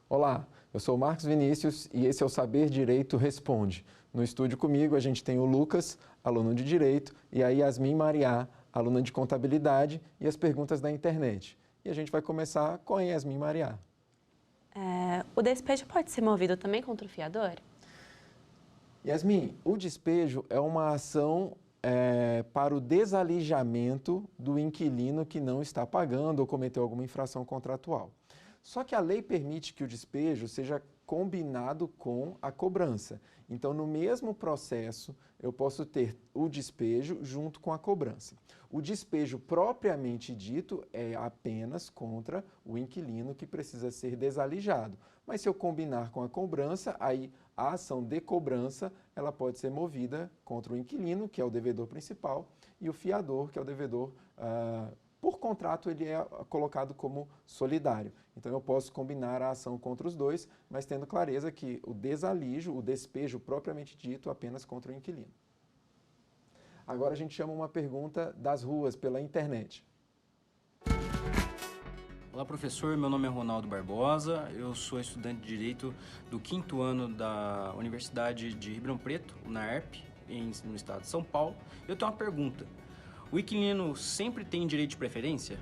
Olá, eu sou o Marcos Vinícius e esse é o Saber Direito Responde. No estúdio comigo a gente tem o Lucas, aluno de Direito, e a Yasmin Mariá, aluna de Contabilidade, e as perguntas da internet. E a gente vai começar com a Yasmin Mariá. O despejo pode ser movido também contra o fiador? Yasmin, o despejo é uma ação para o desalijamento do inquilino que não está pagando ou cometeu alguma infração contratual. Só que a lei permite que o despejo seja combinado com a cobrança. Então, no mesmo processo, eu posso ter o despejo junto com a cobrança. O despejo propriamente dito é apenas contra o inquilino que precisa ser desalijado. Mas se eu combinar com a cobrança, aí a ação de cobrança ela pode ser movida contra o inquilino, que é o devedor principal, e o fiador, que é o devedor por contrato, ele é colocado como solidário. Então, eu posso combinar a ação contra os dois, mas tendo clareza que o desalijo, o despejo propriamente dito, apenas contra o inquilino. Agora, a gente chama uma pergunta das ruas, pela internet. Olá, professor. Meu nome é Ronaldo Barbosa. Eu sou estudante de Direito do 5º ano da Universidade de Ribeirão Preto, UNARP, no estado de São Paulo. Eu tenho uma pergunta. O inquilino sempre tem direito de preferência?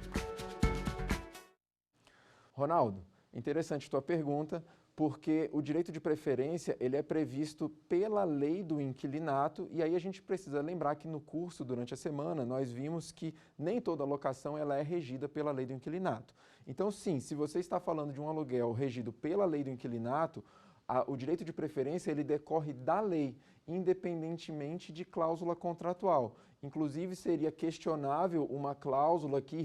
Ronaldo, interessante tua pergunta, porque o direito de preferência ele é previsto pela lei do inquilinato e aí a gente precisa lembrar que no curso, durante a semana, nós vimos que nem toda locação ela é regida pela lei do inquilinato. Então, sim, se você está falando de um aluguel regido pela lei do inquilinato, o direito de preferência ele decorre da lei, independentemente de cláusula contratual. Inclusive, seria questionável uma cláusula que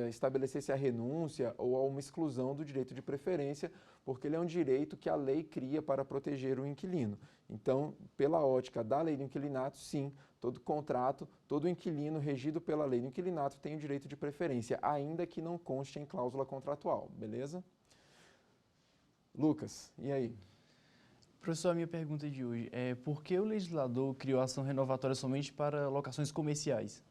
estabelecesse a renúncia ou uma exclusão do direito de preferência, porque ele é um direito que a lei cria para proteger o inquilino. Então, pela ótica da lei do inquilinato, sim, todo contrato, todo inquilino regido pela lei do inquilinato tem o direito de preferência, ainda que não conste em cláusula contratual, beleza? Lucas, e aí? Professor, a minha pergunta de hoje é por que o legislador criou a ação renovatória somente para locações comerciais?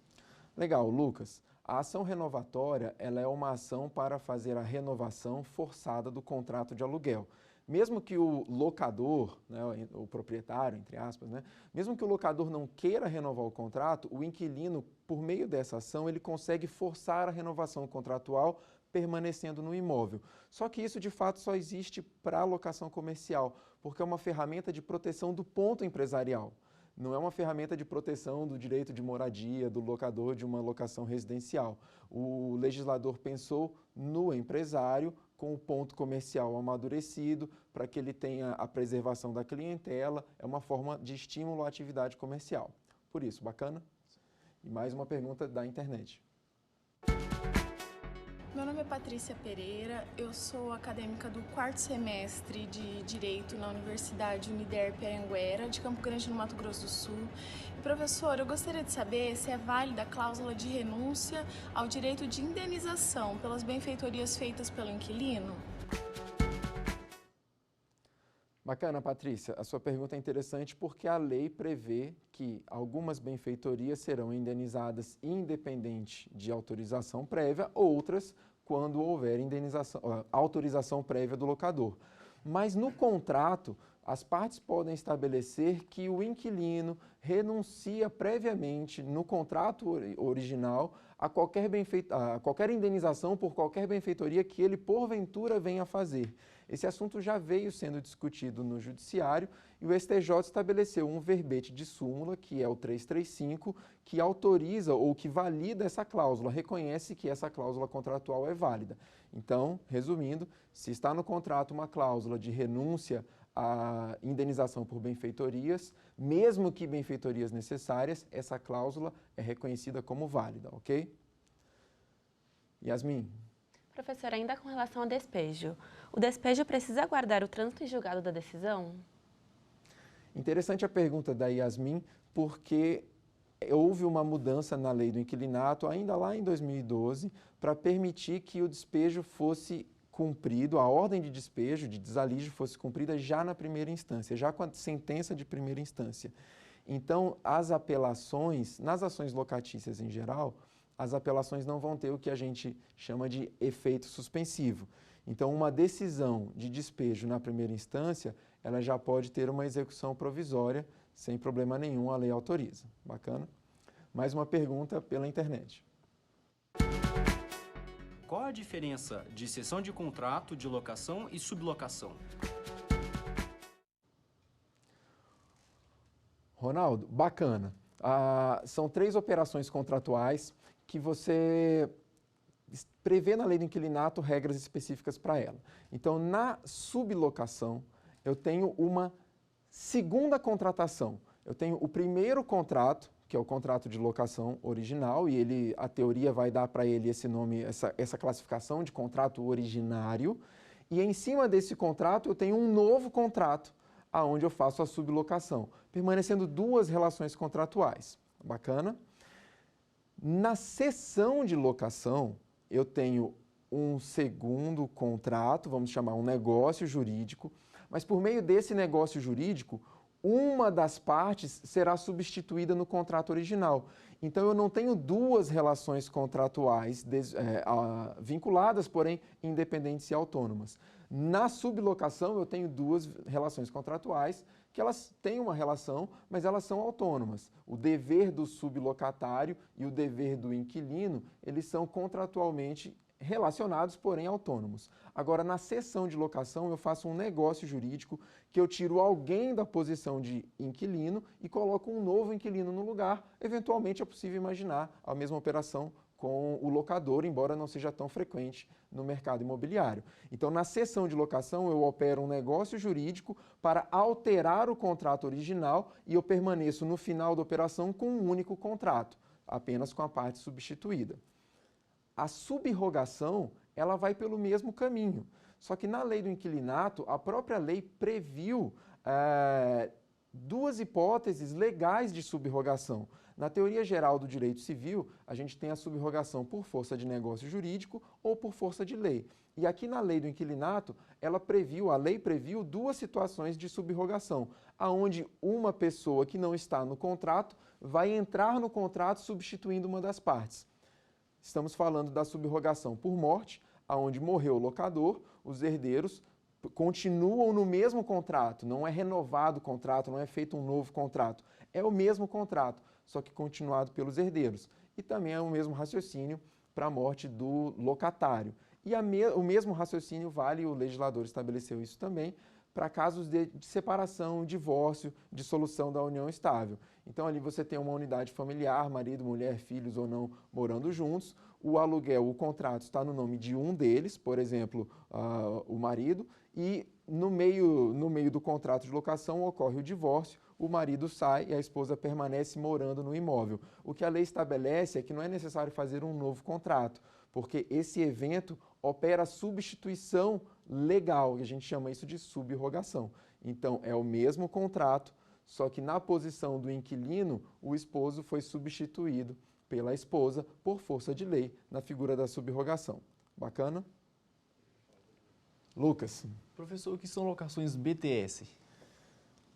Legal, Lucas. A ação renovatória ela é uma ação para fazer a renovação forçada do contrato de aluguel. Mesmo que o locador, né, o proprietário, entre aspas, né, mesmo que o locador não queira renovar o contrato, o inquilino, por meio dessa ação, ele consegue forçar a renovação contratual permanecendo no imóvel. Só que isso, de fato, só existe para a locação comercial, porque é uma ferramenta de proteção do ponto empresarial. Não é uma ferramenta de proteção do direito de moradia do locador de uma locação residencial. O legislador pensou no empresário com o ponto comercial amadurecido para que ele tenha a preservação da clientela. É uma forma de estímulo à atividade comercial. Por isso, bacana? E mais uma pergunta da internet. Meu nome é Patrícia Pereira, eu sou acadêmica do 4º semestre de Direito na Universidade Uniderp Anhanguera, de Campo Grande, no Mato Grosso do Sul. Professor, eu gostaria de saber se é válida a cláusula de renúncia ao direito de indenização pelas benfeitorias feitas pelo inquilino? Bacana, Patrícia. A sua pergunta é interessante porque a lei prevê que algumas benfeitorias serão indenizadas independente de autorização prévia, outras quando houver autorização prévia do locador. Mas no contrato, as partes podem estabelecer que o inquilino renuncia previamente no contrato original a qualquer indenização por qualquer benfeitoria que ele porventura venha a fazer. Esse assunto já veio sendo discutido no Judiciário e o STJ estabeleceu um verbete de súmula, que é o 335, que autoriza ou que valida essa cláusula, reconhece que essa cláusula contratual é válida. Então, resumindo, se está no contrato uma cláusula de renúncia à indenização por benfeitorias, mesmo que benfeitorias necessárias, essa cláusula é reconhecida como válida, ok? Yasmin. Professor, ainda com relação ao despejo, o despejo precisa aguardar o trânsito em julgado da decisão? Interessante a pergunta da Yasmin, porque houve uma mudança na lei do inquilinato, ainda lá em 2012, para permitir que o despejo fosse cumprido, a ordem de despejo, de desalígio, fosse cumprida já na primeira instância, já com a sentença de primeira instância. Então, as apelações, nas ações locatícias em geral, as apelações não vão ter o que a gente chama de efeito suspensivo. Então, uma decisão de despejo na primeira instância, ela já pode ter uma execução provisória, sem problema nenhum, a lei autoriza. Bacana? Mais uma pergunta pela internet. Qual a diferença de cessão de contrato, de locação e sublocação? Ronaldo, bacana. São 3 operações contratuais que você prevê na lei do inquilinato regras específicas para ela. Então, na sublocação, eu tenho uma segunda contratação. Eu tenho o primeiro contrato, que é o contrato de locação original, e a teoria vai dar para ele esse nome, essa classificação de contrato originário. E em cima desse contrato, eu tenho um novo contrato, aonde eu faço a sublocação, permanecendo 2 relações contratuais. Bacana? Na cessão de locação, eu tenho um segundo contrato, vamos chamar um negócio jurídico, mas por meio desse negócio jurídico, uma das partes será substituída no contrato original. Então, eu não tenho 2 relações contratuais vinculadas, porém independentes e autônomas. Na sublocação, eu tenho 2 relações contratuais que elas têm uma relação, mas elas são autônomas. O dever do sublocatário e o dever do inquilino, eles são contratualmente relacionados, porém autônomos. Agora, na cessão de locação, eu faço um negócio jurídico que eu tiro alguém da posição de inquilino e coloco um novo inquilino no lugar. Eventualmente, é possível imaginar a mesma operação com o locador, embora não seja tão frequente no mercado imobiliário. Então, na cessão de locação, eu opero um negócio jurídico para alterar o contrato original e eu permaneço no final da operação com um único contrato, apenas com a parte substituída. A subrrogação, ela vai pelo mesmo caminho, só que na lei do inquilinato, a própria lei previu 2 hipóteses legais de subrrogação. Na teoria geral do direito civil, a gente tem a subrrogação por força de negócio jurídico ou por força de lei. E aqui na lei do inquilinato, a lei previu 2 situações de subrrogação, aonde uma pessoa que não está no contrato vai entrar no contrato substituindo uma das partes. Estamos falando da subrrogação por morte, aonde morreu o locador, os herdeiros continuam no mesmo contrato, não é renovado o contrato, não é feito um novo contrato, é o mesmo contrato, só que continuado pelos herdeiros. E também é o mesmo raciocínio para a morte do locatário. E o mesmo raciocínio vale, o legislador estabeleceu isso também, para casos de separação, divórcio, dissolução da união estável. Então, ali você tem uma unidade familiar, marido, mulher, filhos ou não, morando juntos. O aluguel, o contrato está no nome de um deles, por exemplo, o marido, e no meio do contrato de locação ocorre o divórcio, o marido sai e a esposa permanece morando no imóvel. O que a lei estabelece é que não é necessário fazer um novo contrato, porque esse evento opera a substituição legal, e a gente chama isso de subrrogação. Então, é o mesmo contrato, só que na posição do inquilino, o esposo foi substituído pela esposa por força de lei na figura da subrrogação. Bacana? Lucas. Professor, o que são locações BTS?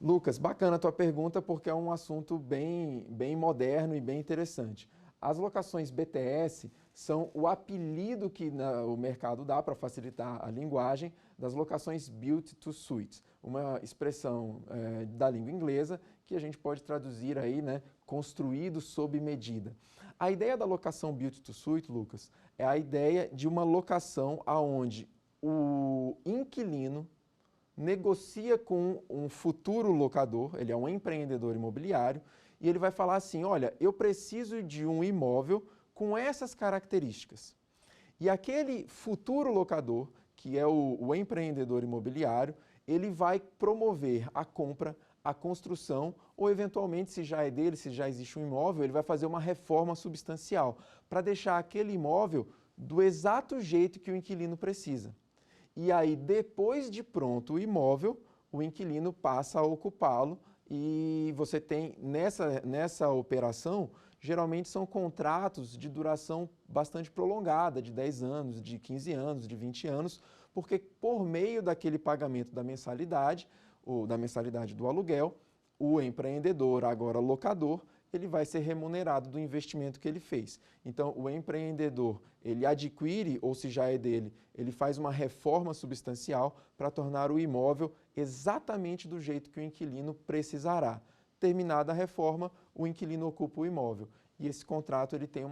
Lucas, bacana a tua pergunta porque é um assunto bem moderno e bem interessante. As locações BTS são o apelido que o mercado dá para facilitar a linguagem das locações Built to Suit, uma expressão da língua inglesa que a gente pode traduzir aí, né, construído sob medida. A ideia da locação Built to Suit, Lucas, é a ideia de uma locação aonde o inquilino negocia com um futuro locador, ele é um empreendedor imobiliário, e ele vai falar assim, olha, eu preciso de um imóvel com essas características. E aquele futuro locador, que é o empreendedor imobiliário, ele vai promover a compra, a construção, ou eventualmente, se já é dele, se já existe um imóvel, ele vai fazer uma reforma substancial, para deixar aquele imóvel do exato jeito que o inquilino precisa. E aí, depois de pronto o imóvel, o inquilino passa a ocupá-lo e você tem, nessa operação, geralmente são contratos de duração bastante prolongada, de 10 anos, de 15 anos, de 20 anos, porque por meio daquele pagamento da mensalidade, ou da mensalidade do aluguel, o empreendedor, agora locador, ele vai ser remunerado do investimento que ele fez. Então, o empreendedor, ele adquire, ou se já é dele, ele faz uma reforma substancial para tornar o imóvel exatamente do jeito que o inquilino precisará. Terminada a reforma, o inquilino ocupa o imóvel. E esse contrato ele tem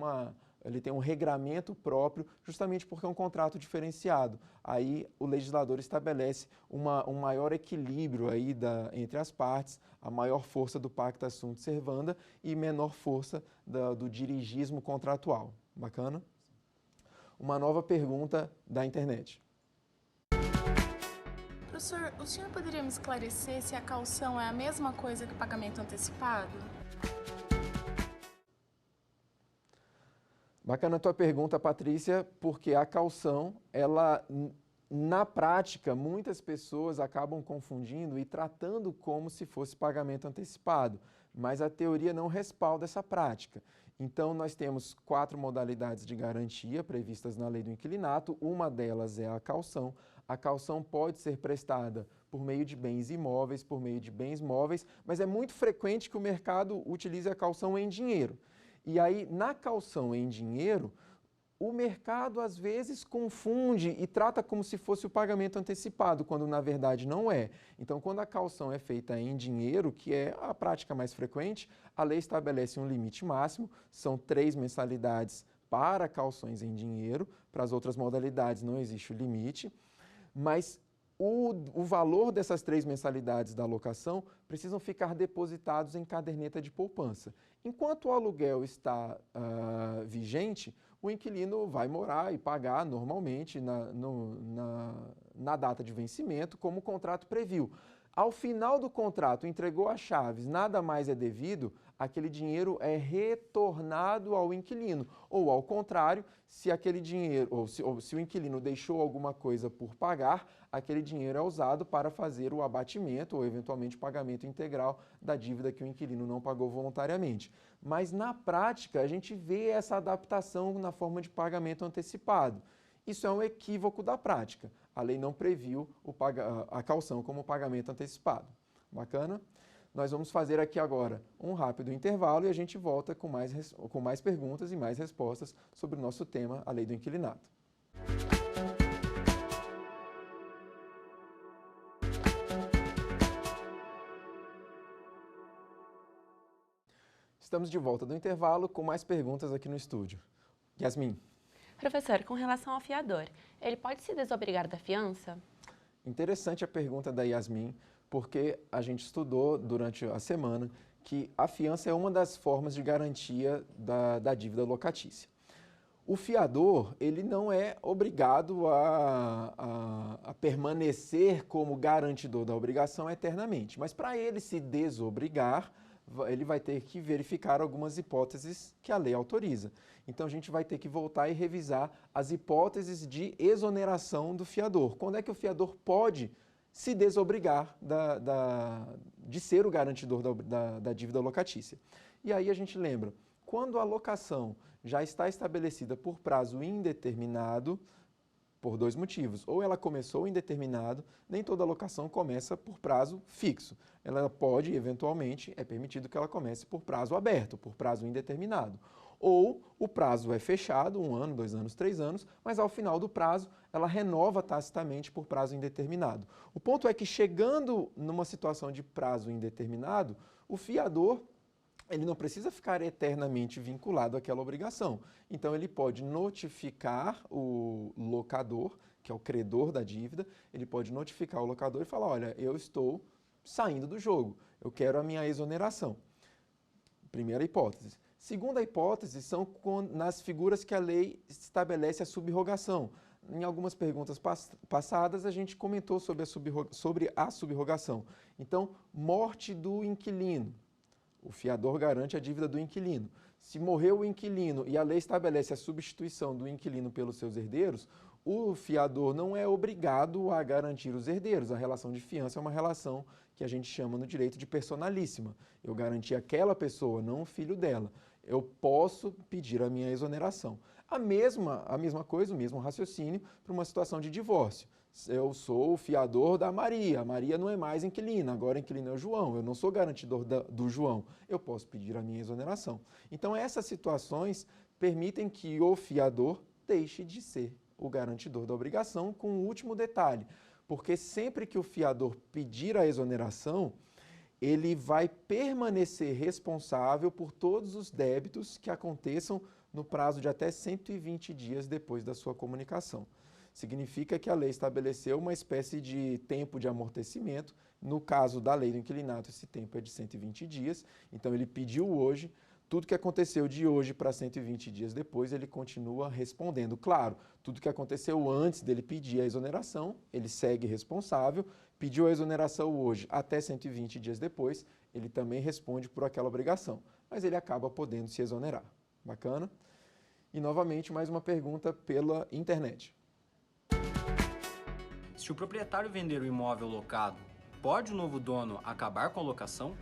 um regramento próprio, justamente porque é um contrato diferenciado. Aí o legislador estabelece um maior equilíbrio aí entre as partes, a maior força do pacta sunt servanda e menor força do dirigismo contratual. Bacana? Uma nova pergunta da internet. Professor, o senhor poderia me esclarecer se a caução é a mesma coisa que o pagamento antecipado? Bacana a tua pergunta, Patrícia, porque a caução, ela, na prática, muitas pessoas acabam confundindo e tratando como se fosse pagamento antecipado, mas a teoria não respalda essa prática. Então, nós temos 4 modalidades de garantia previstas na lei do inquilinato, uma delas é a caução. A caução pode ser prestada por meio de bens imóveis, por meio de bens móveis, mas é muito frequente que o mercado utilize a caução em dinheiro. E aí, na caução em dinheiro, o mercado às vezes confunde e trata como se fosse o pagamento antecipado, quando na verdade não é. Então, quando a caução é feita em dinheiro, que é a prática mais frequente, a lei estabelece um limite máximo, são 3 mensalidades para cauções em dinheiro, para as outras modalidades não existe o limite, mas o valor dessas 3 mensalidades da locação precisam ficar depositados em caderneta de poupança. Enquanto o aluguel está vigente, o inquilino vai morar e pagar normalmente na data de vencimento, como o contrato previu. Ao final do contrato, entregou as chaves, nada mais é devido, aquele dinheiro é retornado ao inquilino. Ou, ao contrário, se aquele dinheiro, ou se o inquilino deixou alguma coisa por pagar, aquele dinheiro é usado para fazer o abatimento ou, eventualmente, o pagamento integral da dívida que o inquilino não pagou voluntariamente. Mas, na prática, a gente vê essa adaptação na forma de pagamento antecipado. Isso é um equívoco da prática. A lei não previu a caução como pagamento antecipado. Bacana? Nós vamos fazer aqui agora um rápido intervalo e a gente volta com mais perguntas e mais respostas sobre o nosso tema, a lei do inquilinato. Estamos de volta do intervalo com mais perguntas aqui no estúdio. Yasmin. Professor, com relação ao fiador, ele pode se desobrigar da fiança? Interessante a pergunta da Yasmin, porque a gente estudou durante a semana que a fiança é uma das formas de garantia da dívida locatícia. O fiador, ele não é obrigado a permanecer como garantidor da obrigação eternamente, mas para ele se desobrigar, ele vai ter que verificar algumas hipóteses que a lei autoriza. Então, a gente vai ter que voltar e revisar as hipóteses de exoneração do fiador. Quando é que o fiador pode se desobrigar de ser o garantidor da dívida locatícia? E aí a gente lembra, quando a locação já está estabelecida por prazo indeterminado, por 2 motivos. Ou ela começou indeterminado, nem toda locação começa por prazo fixo. Ela pode, eventualmente, é permitido que ela comece por prazo aberto, por prazo indeterminado. Ou o prazo é fechado, 1 ano, 2 anos, 3 anos, mas ao final do prazo ela renova tacitamente por prazo indeterminado. O ponto é que, chegando numa situação de prazo indeterminado, o fiador ele não precisa ficar eternamente vinculado àquela obrigação. Então, ele pode notificar o locador, que é o credor da dívida, ele pode notificar o locador e falar, olha, eu estou saindo do jogo, eu quero a minha exoneração. Primeira hipótese. Segunda hipótese são nas figuras que a lei estabelece a subrogação. Em algumas perguntas passadas, a gente comentou sobre a subrogação. Então, morte do inquilino. O fiador garante a dívida do inquilino. Se morreu o inquilino e a lei estabelece a substituição do inquilino pelos seus herdeiros, o fiador não é obrigado a garantir os herdeiros. A relação de fiança é uma relação que a gente chama no direito de personalíssima. Eu garanti aquela pessoa, não o filho dela. Eu posso pedir a minha exoneração. A mesma coisa, o mesmo raciocínio para uma situação de divórcio. eu sou o fiador da Maria, a Maria não é mais inquilina, agora inquilino é o João, eu não sou garantidor do João, eu posso pedir a minha exoneração. Então essas situações permitem que o fiador deixe de ser o garantidor da obrigação, com um último detalhe, porque sempre que o fiador pedir a exoneração, ele vai permanecer responsável por todos os débitos que aconteçam no prazo de até 120 dias depois da sua comunicação. Significa que a lei estabeleceu uma espécie de tempo de amortecimento. No caso da lei do inquilinato, esse tempo é de 120 dias. Então, ele pediu hoje, tudo que aconteceu de hoje para 120 dias depois, ele continua respondendo. Claro, tudo que aconteceu antes dele pedir a exoneração, ele segue responsável. Pediu a exoneração hoje, até 120 dias depois, ele também responde por aquela obrigação. Mas ele acaba podendo se exonerar. Bacana? E, novamente, mais uma pergunta pela internet. Se o proprietário vender o imóvel locado, pode o novo dono acabar com a locação?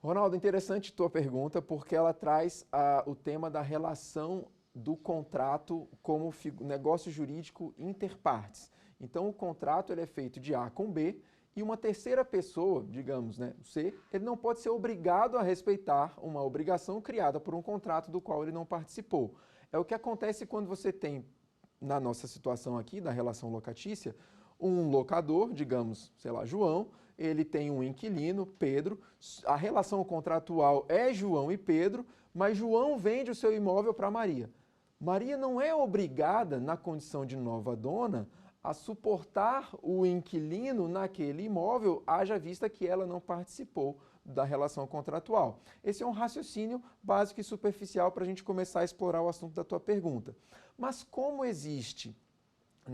Ronaldo, interessante tua pergunta, porque ela traz o tema da relação do contrato como negócio jurídico interpartes. Então, o contrato ele é feito de A com B e uma terceira pessoa, digamos, né, C, ele não pode ser obrigado a respeitar uma obrigação criada por um contrato do qual ele não participou. É o que acontece quando você tem, na nossa situação aqui, da relação locatícia, um locador, digamos, sei lá, João, ele tem um inquilino, Pedro, a relação contratual é João e Pedro, mas João vende o seu imóvel para Maria. Maria não é obrigada, na condição de nova dona, a suportar o inquilino naquele imóvel, haja vista que ela não participou da relação contratual. Esse é um raciocínio básico e superficial para a gente começar a explorar o assunto da tua pergunta. Mas como existe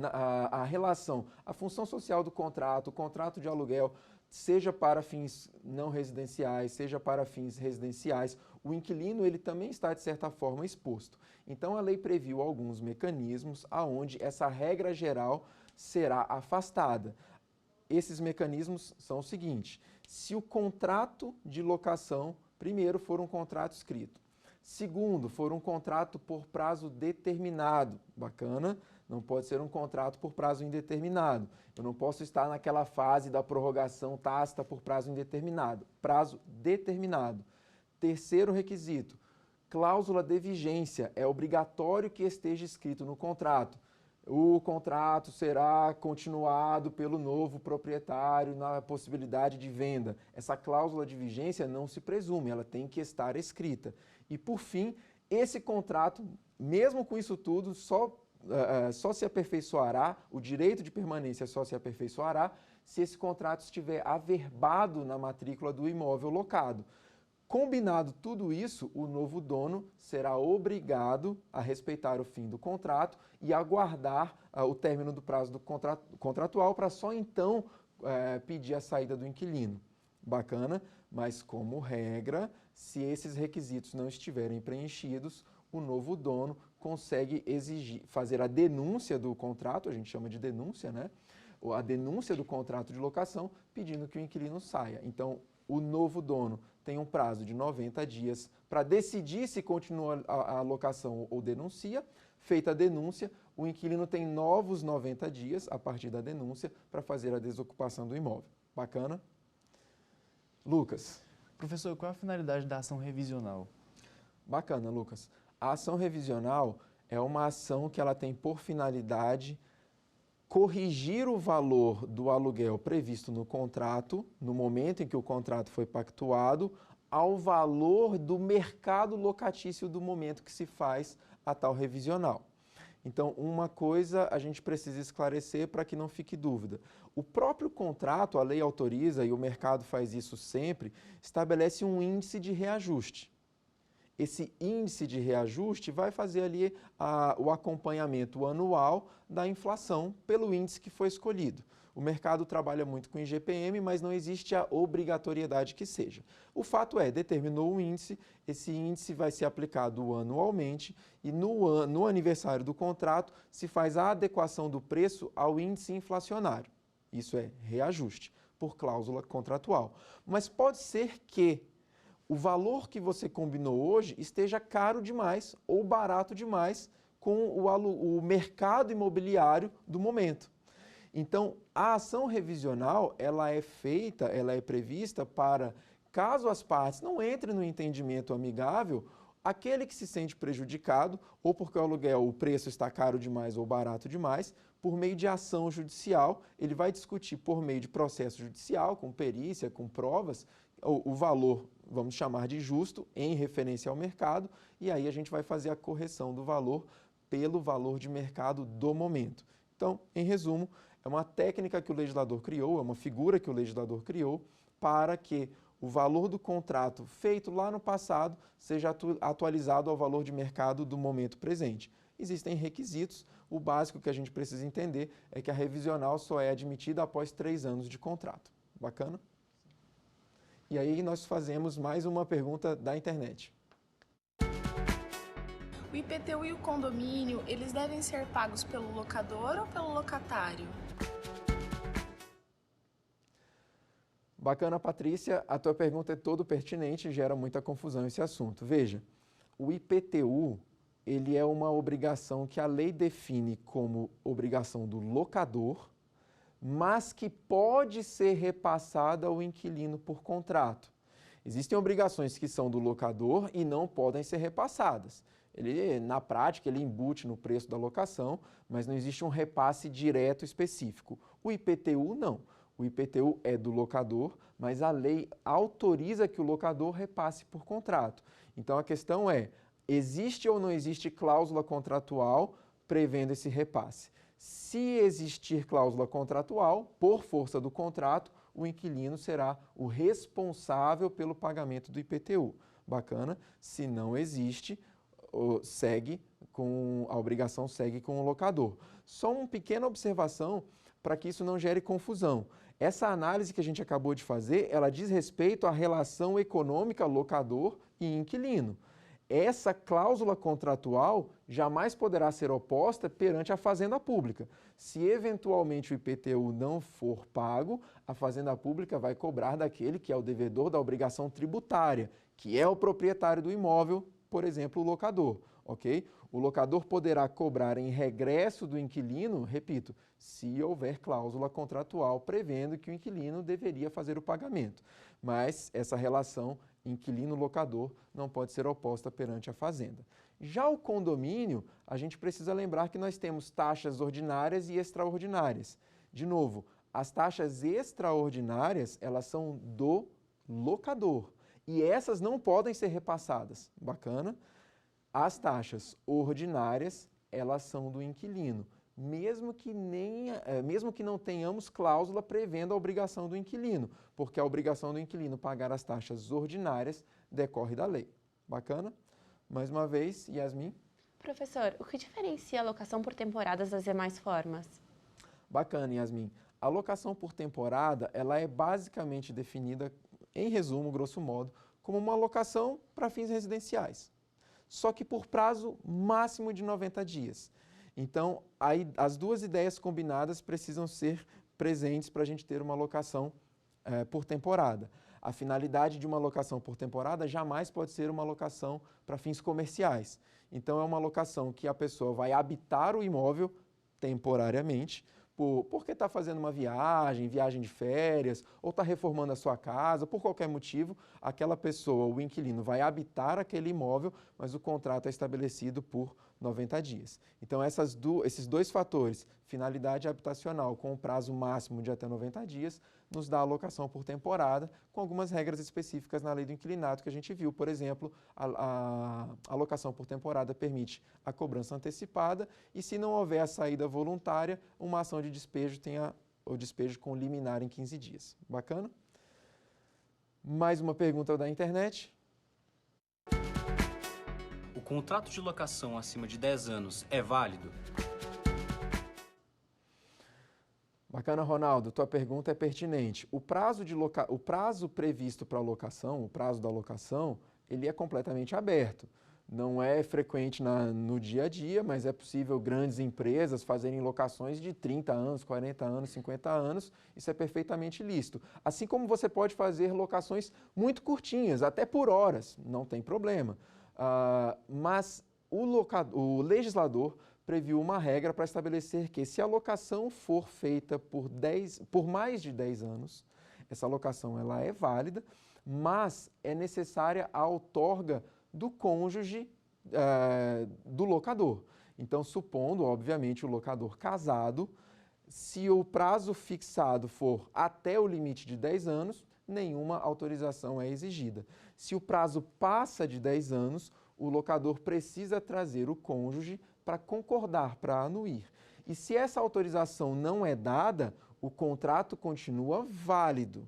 a relação, a função social do contrato, o contrato de aluguel, seja para fins não residenciais, seja para fins residenciais, o inquilino ele também está, de certa forma, exposto. Então, a lei previu alguns mecanismos aonde essa regra geral será afastada. Esses mecanismos são os seguintes: se o contrato de locação, primeiro, for um contrato escrito, segundo, for um contrato por prazo determinado, bacana, não pode ser um contrato por prazo indeterminado. Eu não posso estar naquela fase da prorrogação tácita por prazo indeterminado, prazo determinado. Terceiro requisito, cláusula de vigência, é obrigatório que esteja escrito no contrato. O contrato será continuado pelo novo proprietário na possibilidade de venda. Essa cláusula de vigência não se presume, ela tem que estar escrita. E, por fim, esse contrato, mesmo com isso tudo, só se aperfeiçoará, o direito de permanência só se aperfeiçoará se esse contrato estiver averbado na matrícula do imóvel locado. Combinado tudo isso, o novo dono será obrigado a respeitar o fim do contrato e aguardar o término do prazo do contratual para só então pedir a saída do inquilino. Bacana, mas como regra, se esses requisitos não estiverem preenchidos, o novo dono consegue fazer a denúncia do contrato, a gente chama de denúncia, né? A denúncia do contrato de locação, pedindo que o inquilino saia. Então, o novo dono tem um prazo de 90 dias para decidir se continua a locação ou denuncia. Feita a denúncia, o inquilino tem novos 90 dias, a partir da denúncia, para fazer a desocupação do imóvel. Bacana? Lucas. Professor, qual é a finalidade da ação revisional? Bacana, Lucas. A ação revisional é uma ação que ela tem por finalidade corrigir o valor do aluguel previsto no contrato, no momento em que o contrato foi pactuado, ao valor do mercado locatício do momento que se faz a tal revisional. Então, uma coisa a gente precisa esclarecer para que não fique dúvida. O próprio contrato, a lei autoriza, e o mercado faz isso sempre, estabelece um índice de reajuste. Esse índice de reajuste vai fazer ali o acompanhamento anual da inflação pelo índice que foi escolhido. O mercado trabalha muito com IGPM, mas não existe a obrigatoriedade que seja. O fato é, determinou um índice, esse índice vai ser aplicado anualmente e no aniversário do contrato se faz a adequação do preço ao índice inflacionário. Isso é reajuste por cláusula contratual. Mas pode ser que o valor que você combinou hoje esteja caro demais ou barato demais com o mercado imobiliário do momento. Então, a ação revisional, ela é prevista para, caso as partes não entrem no entendimento amigável, aquele que se sente prejudicado, ou porque o preço está caro demais ou barato demais, por meio de ação judicial, ele vai discutir por meio de processo judicial, com perícia, com provas, o valor, vamos chamar de justo, em referência ao mercado, e aí a gente vai fazer a correção do valor pelo valor de mercado do momento. Então, em resumo, é uma técnica que o legislador criou, é uma figura que o legislador criou para que o valor do contrato feito lá no passado seja atualizado ao valor de mercado do momento presente. Existem requisitos, o básico que a gente precisa entender é que a revisional só é admitida após 3 anos de contrato. Bacana? E aí nós fazemos mais uma pergunta da internet. O IPTU e o condomínio, eles devem ser pagos pelo locador ou pelo locatário? Bacana, Patrícia. A tua pergunta é todo pertinente e gera muita confusão esse assunto. Veja, o IPTU, ele é uma obrigação que a lei define como obrigação do locador, mas que pode ser repassada ao inquilino por contrato. Existem obrigações que são do locador e não podem ser repassadas. Na prática, ele embute no preço da locação, mas não existe um repasse direto específico. O IPTU, não. O IPTU é do locador, mas a lei autoriza que o locador repasse por contrato. Então, a questão é, existe ou não existe cláusula contratual prevendo esse repasse? Se existir cláusula contratual, por força do contrato, o inquilino será o responsável pelo pagamento do IPTU. Bacana? Se não existe, a obrigação segue com o locador. Só uma pequena observação para que isso não gere confusão. Essa análise que a gente acabou de fazer, ela diz respeito à relação econômica locador e inquilino. Essa cláusula contratual jamais poderá ser oposta perante a Fazenda Pública. Se eventualmente o IPTU não for pago, a Fazenda Pública vai cobrar daquele que é o devedor da obrigação tributária, que é o proprietário do imóvel, por exemplo, o locador, ok? O locador poderá cobrar em regresso do inquilino, repito, se houver cláusula contratual prevendo que o inquilino deveria fazer o pagamento. Mas essa relação inquilino-locador não pode ser oposta perante a fazenda. Já o condomínio, a gente precisa lembrar que nós temos taxas ordinárias e extraordinárias. De novo, as taxas extraordinárias, elas são do locador e essas não podem ser repassadas. Bacana? As taxas ordinárias, elas são do inquilino, mesmo que não tenhamos cláusula prevendo a obrigação do inquilino, porque a obrigação do inquilino pagar as taxas ordinárias decorre da lei. Bacana? Mais uma vez, Yasmin. Professor, o que diferencia a locação por temporadas das demais formas? Bacana, Yasmin. A locação por temporada, ela é basicamente definida, em resumo, grosso modo, como uma locação para fins residenciais, só que por prazo máximo de 90 dias. Então, aí, as duas ideias combinadas precisam ser presentes para a gente ter uma locação por temporada. A finalidade de uma locação por temporada jamais pode ser uma locação para fins comerciais. Então, é uma locação que a pessoa vai habitar o imóvel temporariamente, porque está fazendo uma viagem de férias, ou está reformando a sua casa, por qualquer motivo, aquela pessoa, o inquilino, vai habitar aquele imóvel, mas o contrato é estabelecido por 90 dias. Então, esses dois fatores, finalidade habitacional com o prazo máximo de até 90 dias, nos dá a locação por temporada, com algumas regras específicas na lei do inquilinato que a gente viu. Por exemplo, a locação por temporada permite a cobrança antecipada e, se não houver a saída voluntária, uma ação de despejo tem o despejo com liminar em 15 dias. Bacana? Mais uma pergunta da internet. O contrato de locação acima de 10 anos é válido? Bacana, Ronaldo. Tua pergunta é pertinente. O prazo previsto para a locação, o prazo da locação, ele é completamente aberto. Não é frequente no dia a dia, mas é possível grandes empresas fazerem locações de 30 anos, 40 anos, 50 anos. Isso é perfeitamente lícito. Assim como você pode fazer locações muito curtinhas, até por horas, não tem problema. Mas o legislador previu uma regra para estabelecer que, se a locação for feita por mais de 10 anos, essa locação ela é válida, mas é necessária a outorga do cônjuge do locador. Então, supondo, obviamente, o locador casado, se o prazo fixado for até o limite de 10 anos, nenhuma autorização é exigida. Se o prazo passa de 10 anos, o locador precisa trazer o cônjuge para concordar, para anuir. E se essa autorização não é dada, o contrato continua válido.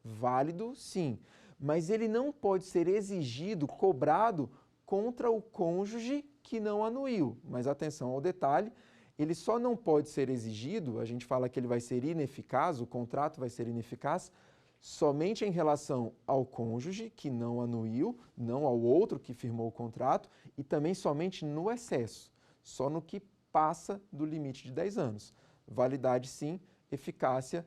Válido, sim, mas ele não pode ser exigido, cobrado contra o cônjuge que não anuiu. Mas atenção ao detalhe, ele só não pode ser exigido, a gente fala que ele vai ser ineficaz, o contrato vai ser ineficaz, somente em relação ao cônjuge que não anuiu, não ao outro que firmou o contrato, e também somente no excesso, só no que passa do limite de 10 anos. Validade sim, eficácia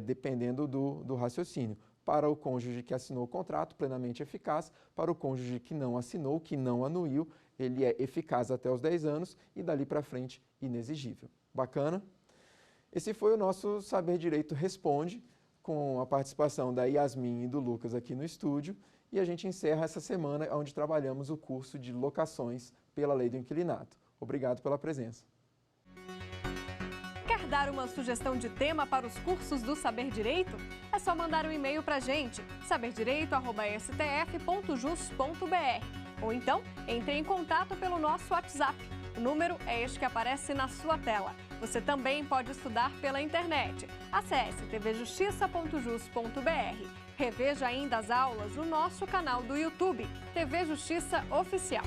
dependendo do raciocínio. Para o cônjuge que assinou o contrato, plenamente eficaz. Para o cônjuge que não assinou, que não anuiu, ele é eficaz até os 10 anos e dali para frente inexigível. Bacana? Esse foi o nosso Saber Direito Responde, com a participação da Yasmin e do Lucas aqui no estúdio. E a gente encerra essa semana onde trabalhamos o curso de locações pela Lei do Inquilinato. Obrigado pela presença. Quer dar uma sugestão de tema para os cursos do Saber Direito? É só mandar um e-mail para a gente, saberdireito@stf.jus.br. Ou então, entre em contato pelo nosso WhatsApp. O número é este que aparece na sua tela. Você também pode estudar pela internet. Acesse tvjustiça.jus.br. Reveja ainda as aulas no nosso canal do YouTube, TV Justiça Oficial.